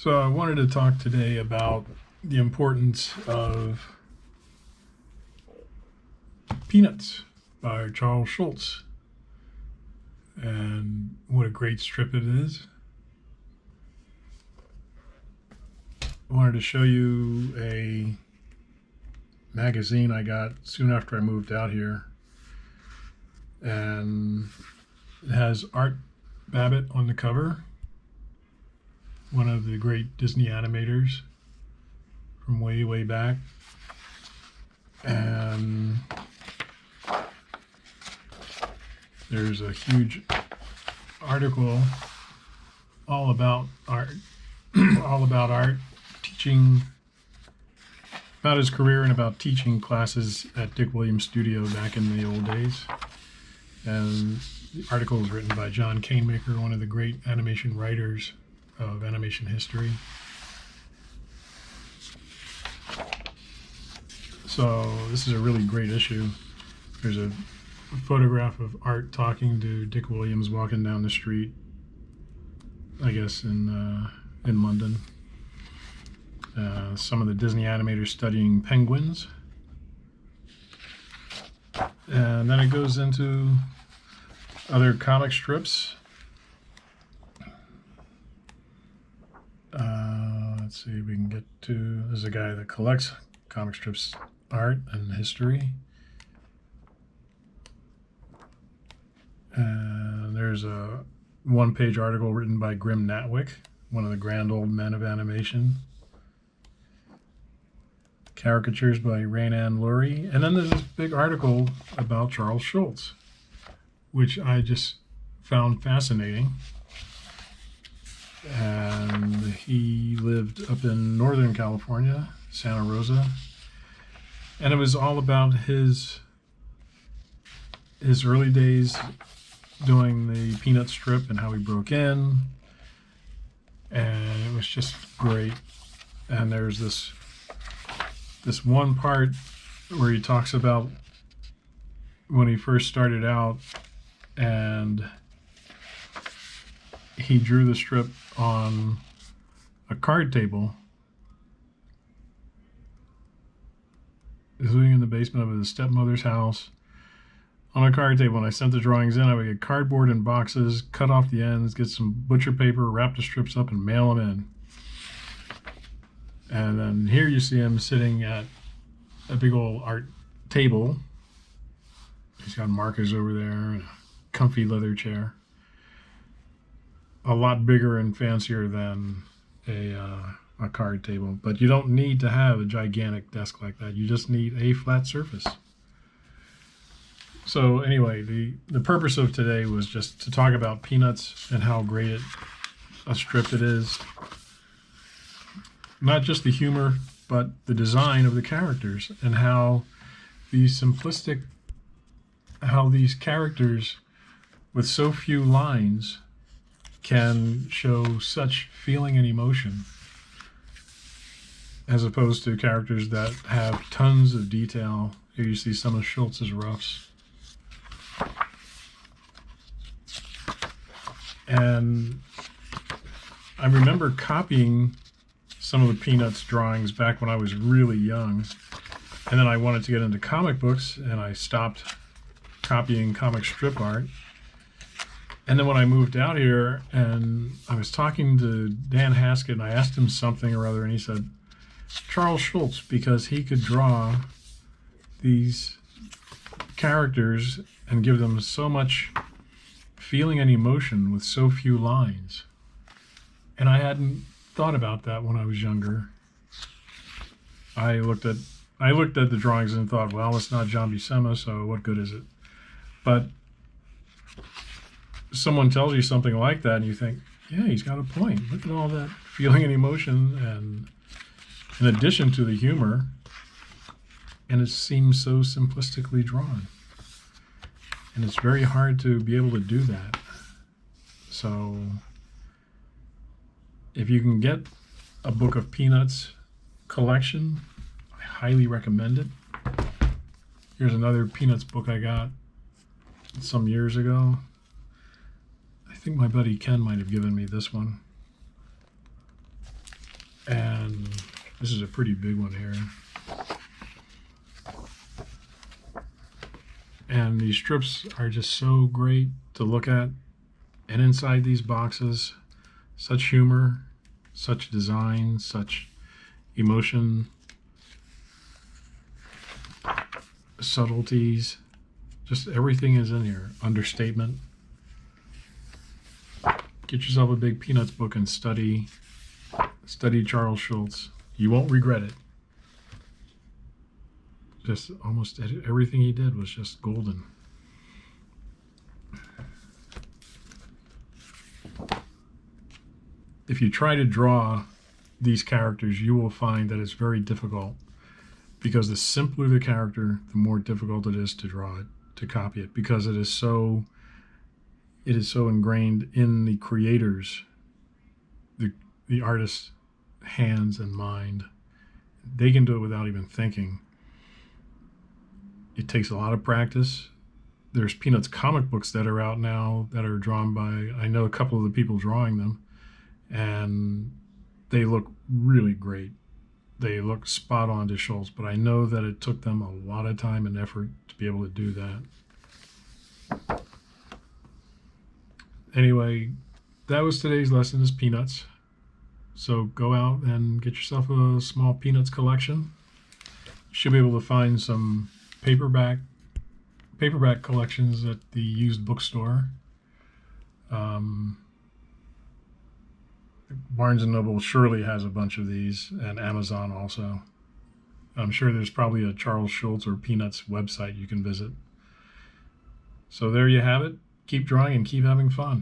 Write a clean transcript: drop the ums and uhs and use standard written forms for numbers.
So I wanted to talk today about the importance of Peanuts by Charles Schulz and what a great strip it is. I wanted to show you a magazine I got soon after I moved out here, and it has Art Babbitt on the cover, one of the great Disney animators from way back. And there's a huge article all about art, teaching about his career and about teaching classes at Dick Williams' studio back in the old days. And the article is written by John Canemaker, one of the great animation writers of animation history. So this is a really great issue. There's a photograph of Art talking to Dick Williams walking down the street, I guess in London. Some of the Disney animators studying penguins. And then it goes into other comic strips. Let's see if we can get to, there's a guy that collects comic strips art and history. And there's a one-page article written by Grim Natwick, one of the grand old men of animation. Caricatures by Rainan Lurie. And then there's this big article about Charles Schulz, which I just found fascinating. And he lived up in Northern California, Santa Rosa. And it was all about his early days doing the Peanut strip and how he broke in. And it was just great. And there's this one part where he talks about when he first started out, and he drew the strip on a card table. He was living in the basement of his stepmother's house on a card table, and I sent the drawings in. I would get cardboard in boxes, cut off the ends, get some butcher paper, wrap the strips up, and mail them in. And then here you see him sitting at a big old art table. He's got markers over there and a comfy leather chair. A lot bigger and fancier than a card table. But you don't need to have a gigantic desk like that. You just need a flat surface. So anyway, the purpose of today was just to talk about Peanuts and how great a strip it is. Not just the humor, but the design of the characters, and how these characters with so few lines can show such feeling and emotion, as opposed to characters that have tons of detail. Here you see some of Schulz's roughs. And I remember copying some of the Peanuts drawings back when I was really young, and then I wanted to get into comic books, and I stopped copying comic strip art. And then when I moved out here, and I was talking to Dan Haskett, and I asked him something or other, and he said Charles Schulz, because he could draw these characters and give them so much feeling and emotion with so few lines. And I hadn't thought about that when I was younger. I looked at the drawings and thought, well, it's not John Buscema, so what good is it? But someone tells you something like that, and you think, yeah, he's got a point. Look at all that feeling and emotion, and in addition to the humor, and it seems so simplistically drawn. And it's very hard to be able to do that. So if you can get a book of Peanuts collection, I highly recommend it. Here's another Peanuts book I got some years ago. I think my buddy Ken might have given me this one. And this is a pretty big one here. And these strips are just so great to look at. And inside these boxes, such humor, such design, such emotion, subtleties, just everything is in here. Understatement. Get yourself a big Peanuts book and study Charles Schulz. You won't regret it. Just almost everything he did was just golden. If you try to draw these characters, you will find that it's very difficult, because the simpler the character, the more difficult it is to draw it, to copy it, because it is so ingrained in the creators, the artist's hands and mind. They can do it without even thinking. It takes a lot of practice. There's Peanuts comic books that are out now that are drawn by, I know a couple of the people drawing them, and they look really great. They look spot on to Schulz, but I know that it took them a lot of time and effort to be able to do that. Anyway, that was today's lesson, is Peanuts. So go out and get yourself a small Peanuts collection. You should be able to find some paperback collections at the used bookstore. Barnes & Noble surely has a bunch of these, and Amazon also. I'm sure there's probably a Charles Schulz or Peanuts website you can visit. So there you have it. Keep drawing and keep having fun.